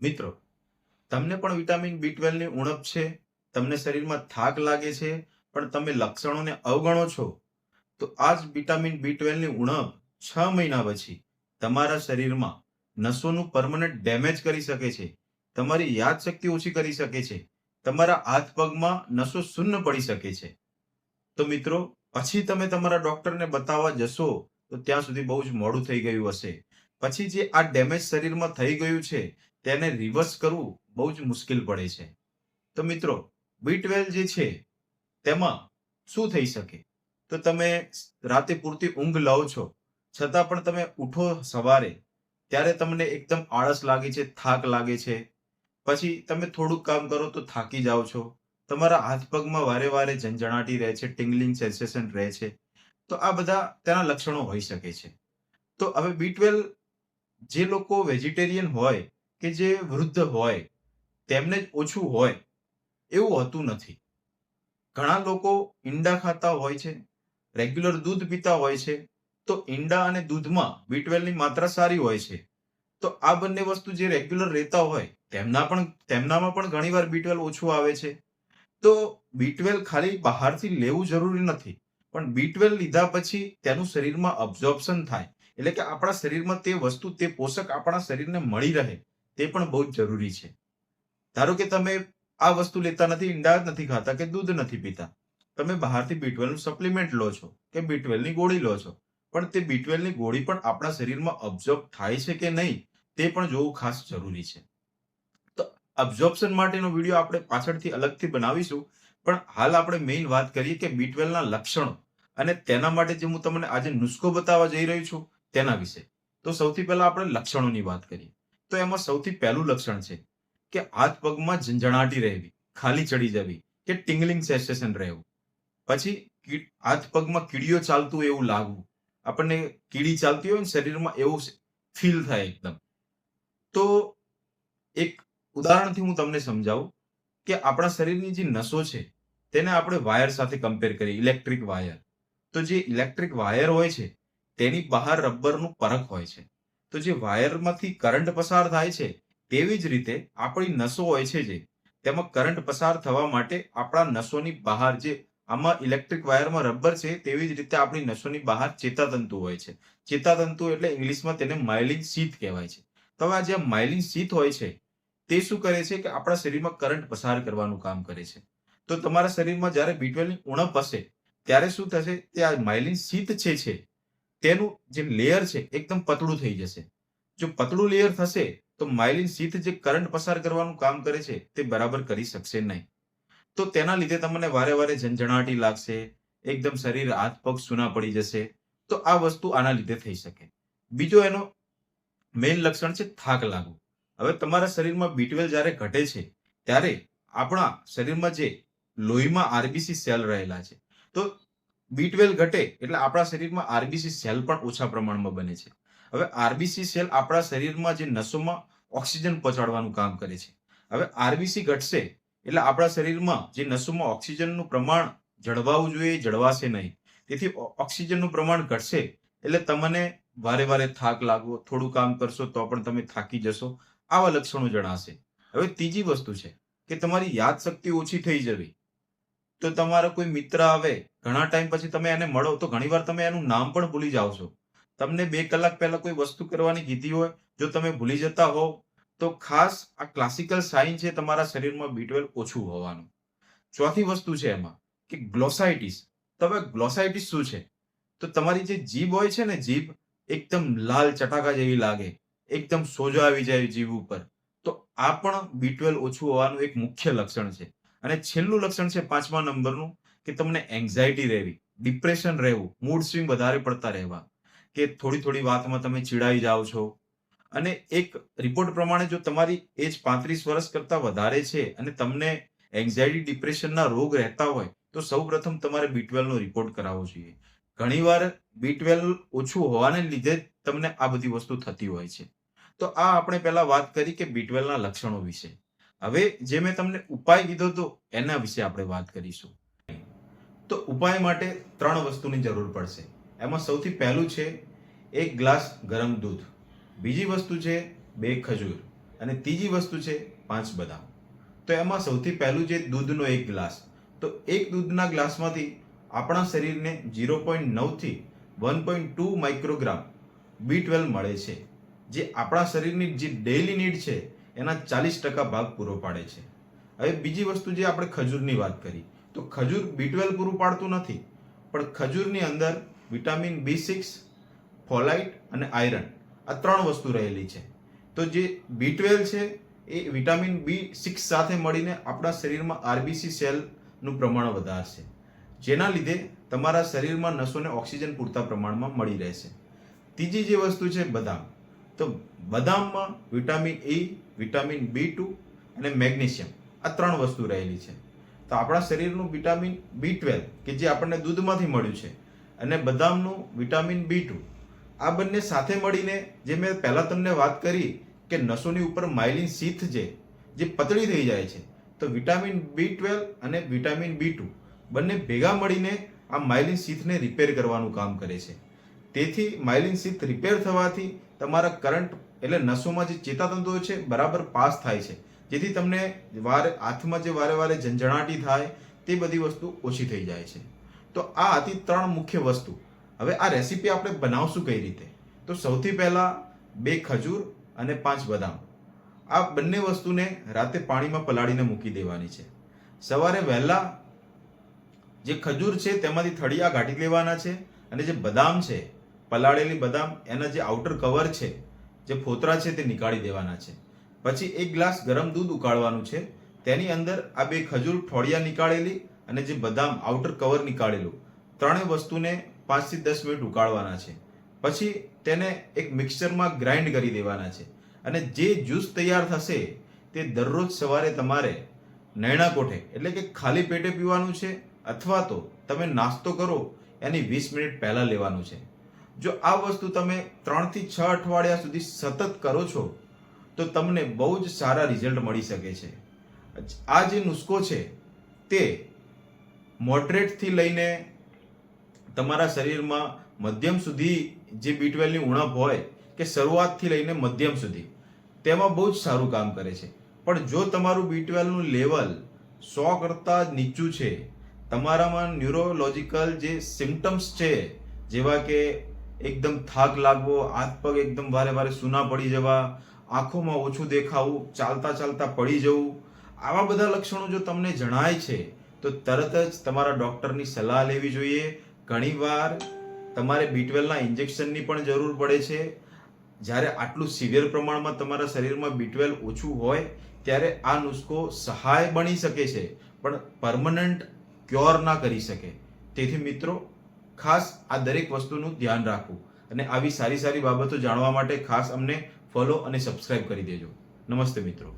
મિત્રો, તમને પણ વિટામિન બી 12 ની ઉણપ છે? તમને શરીરમાં થાક લાગે છે, પણ તમે લક્ષણોને અવગણો છો? તો આ જ વિટામિન બી 12 ની ઉણપ 6 મહિના પછી તમારા શરીરમાં નસોનું પરમનન્ટ ડેમેજ કરી શકે છે. તમારી યાદશક્તિ ઓછી કરી શકે છે. તમારા હાથ પગમાં નસો શૂન્ય પડી શકે છે. તો મિત્રો, પછી તમે તમારા ડોક્ટરને બતાવવા જશો તો ત્યાં સુધી બહુ જ મોડું થઈ ગયું હશે. પછી જે આ ડેમેજ શરીરમાં થઈ ગયું છે તેને રિવર્સ કરવું બહુ જ મુશ્કેલ પડે છે. તો મિત્રો, બી 12 જે છે તેમાં શું થઈ શકે? તો તમે રાતે પૂરતી ઊંઘ લો છો, છતાં પણ તમે ઉઠો સવારે ત્યારે તમને એકદમ આળસ લાગે છે, થાક લાગે છે. પછી તમે થોડુંક કામ કરો તો થાકી જાઓ છો. તમારા હાથ પગમાં વારે વારે ઝંઝણાટી રહે છે, ટિંગલિંગ સેન્સેશન રહે છે. તો આ બધા તેના લક્ષણો હોઈ શકે છે. તો હવે બી 12 જે લોકો વેજીટેરિયન હોય કે જે વૃદ્ધ હોય તેમને જ ઓછું હોય એવું હોતું નથી. ઘણા લોકો ઈંડા ખાતા હોય છે, રેગ્યુલર દૂધ પીતા હોય છે. તો ઈંડા અને દૂધમાં બી 12 ની માત્રા સારી હોય છે. તો આ બંને વસ્તુ જે રેગ્યુલર રહેતા હોય તેમનામાં પણ ઘણીવાર બી 12 ઓછું આવે છે. તો બી 12 ખાલી બહારથી લેવું જરૂરી નથી, પણ બી 12 લીધા પછી તેનું શરીરમાં અબ્ઝોર્પ્શન થાય, એટલે કે આપણા શરીરમાં તે વસ્તુ, તે પોષક આપણા શરીરને મળી રહે, તે પણ બહુ જ જરૂરી છે. ધારો કે તમે આ વસ્તુ લેતા નથી, ઈંડા નથી ખાતા કે દૂધ નથી પીતા, તમે બહારથી બી 12 નું સપ્લિમેન્ટ લો છો કે બી 12 ની ગોળી લો છો, પણ તે બી 12 ની ગોળી પણ આપણા શરીરમાં અબ્ઝોર્બ થાય છે કે નહીં તે પણ જોવું ખાસ જરૂરી છે. તો અબ્ઝોર્પ્શન માટેનો વિડીયો આપણે પાછળથી અલગથી બનાવીશું, પણ હાલ આપણે મેઇન વાત કરીએ કે બી 12 ના લક્ષણો અને તેના માટે જે હું તમને આજે નુસ્ખો બતાવવા જઈ રહ્યો છું તેના વિશે. તો સૌથી પહેલા આપણે લક્ષણોની વાત કરીએ. તો એમાં સૌથી પહેલું લક્ષણ છે કે હાથ પગમાં ઝંઝણાટી રહેવી, ખાલી ચડી જવી કે ટિંગલિંગ સેન્સેશન રહેવું. પછી હાથ પગમાં કીડીઓ ચાલતું એવું લાગવું. આપણને કીડી ચાલતી હોય ને શરીરમાં એવું ફીલ થાય એકદમ. તો એક ઉદાહરણથી હું તમને સમજાવું કે આપણા શરીરની જે નસો છે તેને આપણે વાયર સાથે કમ્પેર કરીએ, ઇલેક્ટ્રિક વાયર. તો જે ઇલેક્ટ્રિક વાયર હોય છે તેની બહાર રબરનું પરખ હોય છે. તો જે વાયરમાંથી કરંટ પસાર થાય છે તેવી જ રીતે આપણી નસો હોય છે, જે તેમાં કરંટ પસાર થવા માટે આપણા નસોની બહાર જે આમાં ઇલેક્ટ્રિક વાયરમાં રબર છે, તેવી જ રીતે આપણી નસોની બહાર ચેતાતંતુ હોય છે. ચેતાતંતુ એટલે ઇંગ્લિશમાં તેને માયલિન શીથ કહેવાય છે. તો આ જે માયલિન શીથ હોય છે તે શું કરે છે કે આપણા શરીરમાં કરંટ પસાર કરવાનું કામ કરે છે. તો તમારા શરીરમાં જ્યારે બી 12 ની ઉણપ હશે ત્યારે શું થશે, તે આ માયલિન શીથ છે તેનું જે લેયર છે એકદમ પતળું થઈ જશે. જો પતળું લેયર થશે તો માયલિન શીથ જે કરંટ પસાર કરવાનું કામ કરે છે તે બરાબર કરી શકશે નહીં. તો તેના લીધે તમને વારે વારે ઝંઝણાટી લાગશે, એકદમ શરીર હાથ પગ સૂના પડી જશે. તો આ વસ્તુ આના લીધે થઈ શકે. બીજો એનો મેઇન લક્ષણ છે થાક લાગવું. હવે તમારા શરીરમાં બી 12 જ્યારે ઘટે છે ત્યારે આપણા શરીરમાં જે લોહીમાં આરબીસી સેલ રહેલા છે, તો બી 12 ઘટે એટલે આપણા શરીરમાં આરબીસી સેલ પણ ઓછા પ્રમાણમાં બને છે. હવે આરબીસી સેલ આપણા શરીરમાં જે નસોમાં ઓક્સિજન પહોંચાડવાનું કામ કરે છે. હવે આરબીસી ઘટશે એટલે આપણા શરીરમાં જે નસોમાં ઓક્સિજનનું પ્રમાણ જળવાવું જોઈએ, જળવાશે નહીં. તેથી ઓક્સિજનનું પ્રમાણ ઘટશે એટલે તમને વારે વારે થાક લાગવો, થોડું કામ કરશો તો પણ તમે થાકી જશો, આવા લક્ષણો જણાશે. હવે ત્રીજી વસ્તુ છે કે તમારી યાદશક્તિ ઓછી થઈ જવી. તો તમારો કોઈ મિત્ર આવે, ઘણા ટાઈમ પછી તમે એને મળો તો ઘણીવાર તમે એનું નામ પણ ભૂલી જાઓ છો. તમને 2 કલાક પહેલા કોઈ વસ્તુ કરવાની કીધી હોય, જો તમે ભૂલી જતા હોવ તો ખાસ આ ક્લાસિકલ સાઇન છે તમારા શરીરમાં બી 12 ઓછું હોવાનું. ચોથી વસ્તુ છે એમાં કે ગ્લોસાઇટિસ. તો હવે ગ્લોસાઇટિસ શું છે? તો તમારી જે જીભ હોય છે ને, જીભ એકદમ લાલ ચટાકા જેવી લાગે, એકદમ સોજો આવી જાય જીભ ઉપર. તો આ પણ બી 12 ઓછું હોવાનું એક મુખ્ય લક્ષણ છે. અને છેલ્લું લક્ષણ છે 5મા નંબરનું કે તમને એન્ઝાયટી રહેવી, ડિપ્રેશન રહેવું, મૂડ સ્વિંગ વધારે પડતા રહેવા, કે થોડી થોડી વાતમાં તમે ચીડાઈ જાઓ છો. અને એક રિપોર્ટ પ્રમાણે જો તમારી એજ 35 વર્ષ કરતા વધારે છે અને તમને એન્ઝાયટી, ડિપ્રેશનના રોગ રહેતા હોય તો સૌપ્રથમ તમારે બી 12 નો રિપોર્ટ કરાવવો જોઈએ. ઘણીવાર બી 12 ઓછું હોવાને લીધે જ તમને આ બધી વસ્તુ થતી હોય છે. તો આ આપણે પહેલા વાત કરી કે બી 12 ના લક્ષણો વિશે. હવે જે મેં તમને ઉપાય કીધો હતો એના વિશે આપણે વાત કરીશું. તો ઉપાય માટે 3 વસ્તુની જરૂર પડશે. એમાં સૌથી પહેલું છે 1 ગ્લાસ ગરમ દૂધ. બીજી વસ્તુ છે 2 ખજૂર. અને ત્રીજી વસ્તુ છે 5 બદામ. તો એમાં સૌથી પહેલું છે દૂધનો 1 ગ્લાસ. તો એક દૂધના ગ્લાસમાંથી આપણા શરીરને 0.9 થી 1.2 માઇક્રોગ્રામ B12 મળે છે, જે આપણા શરીરની જે ડેઇલી નીડ છે એના 40% ભાગ પૂરો પાડે છે. હવે બીજી વસ્તુ જે આપણે ખજૂરની વાત કરી, તો ખજૂર B12 પૂરું પાડતું નથી, પણ ખજૂરની અંદર વિટામિન B6, ફોલાઇટ અને આયરન આ 3 વસ્તુ રહેલી છે. તો જે B12 છે એ વિટામિન B6 સાથે મળીને આપણા શરીરમાં RBC સેલનું પ્રમાણ વધારશે, જેના લીધે તમારા શરીરમાં નસોને ઓક્સિજન પૂરતા પ્રમાણમાં મળી રહેશે. ત્રીજી જે વસ્તુ છે બદામ. તો બદામમાં વિટામિન E, વિટામિન B2 અને મેગ્નેશિયમ આ 3 વસ્તુ રહેલી છે. તો આપણા શરીરનું વિટામિન B12 કે જે આપણને દૂધમાંથી મળ્યું છે અને બદામનું વિટામિન B2 આ બંને સાથે મળીને જે મેં પહેલાં તમને વાત કરી કે નસોની ઉપર માયલિન શીથ જે પતળી થઈ જાય છે, તો વિટામિન B12 અને વિટામિન B2 બંને ભેગા મળીને આ માયલિન શીથને રિપેર કરવાનું કામ કરે છે. તેથી માયલિન શીથ રિપેર થવાથી તમારા કરંટ એટલે નસોમાં જે ચેતાતંતુઓ છે બરાબર પાસ થાય છે, જેથી તમને હાથમાં જે વારે વારે ઝંઝણાટી થાય તે બધી વસ્તુ ઓછી થઈ જાય છે. તો આ હતી 3 મુખ્ય વસ્તુ. હવે આ રેસીપી આપણે બનાવશું કઈ રીતે? તો સૌથી પહેલા 2 ખજૂર અને 5 બદામ આ બંને વસ્તુને રાતે પાણીમાં પલાળીને મૂકી દેવાની છે. સવારે વહેલા જે ખજૂર છે તેમાંથી થળિયા કાઢી લેવાના છે અને જે બદામ છે પલાળેલી બદામ એના જે આઉટર કવર છે, જે ફોતરા છે તે નીકાળી દેવાના છે. પછી 1 ગ્લાસ ગરમ દૂધ ઉકાળવાનું છે, તેની અંદર આ 2 ખજૂર થોડિયા નીકાળેલી અને જે બદામ આઉટર કવર નીકાળેલું, ત્રણેય વસ્તુને 5 થી 10 મિનિટ ઉકાળવાના છે. પછી તેને એક મિક્સચરમાં ગ્રાઇન્ડ કરી દેવાના છે અને જે જ્યુસ તૈયાર થશે તે દરરોજ સવારે તમારે નયણા કોઠે એટલે કે ખાલી પેટે પીવાનું છે, અથવા તો તમે નાસ્તો કરો એની 20 મિનિટ પહેલા લેવાનું છે. જો આ વસ્તુ તમે 3 થી 6 અઠવાડિયા સુધી સતત કરો છો તો તમને બહુ જ સારા રિઝલ્ટ મળી શકે છે. આ જે નુસ્ખો છે તે મોડરેટથી લઈને તમારા શરીરમાં મધ્યમ સુધી જે B12 ની ઉણપ હોય કે શરૂઆતથી લઈને મધ્યમ સુધી તેમાં બહુ જ સારું કામ કરે છે. પણ જો તમારું B12 નું લેવલ 100 કરતાં નીચું છે, તમારામાં ન્યુરોલોજિકલ જે સિમ્ટમ્સ છે જેવા કે એકદમ થાક લાગવો, હાથ પગ એકદમ વારે વારે સૂના પડી જવા, આંખોમાં ઓછું દેખાવું, ચાલતા ચાલતા પડી જવું, આવા બધા લક્ષણો જો તમને જણાય છે તો તરત જ તમારા ડૉક્ટરની સલાહ લેવી જોઈએ. ઘણીવાર તમારે B12 ના ઇન્જેક્શનની પણ જરૂર પડે છે. જ્યારે આટલું સિવિયર પ્રમાણમાં તમારા શરીરમાં B12 ઓછું હોય ત્યારે આ નુસ્ખો સહાય બની શકે છે, પણ પરમનન્ટ ક્યોર ના કરી શકે. તેથી મિત્રો ખાસ આ દરેક વસ્તુનું ધ્યાન રાખવું અને આવી સારી સારી બાબતો જાણવા માટે ખાસ અમને ફોલો અને સબસ્ક્રાઇબ કરી દેજો. નમસ્તે મિત્રો.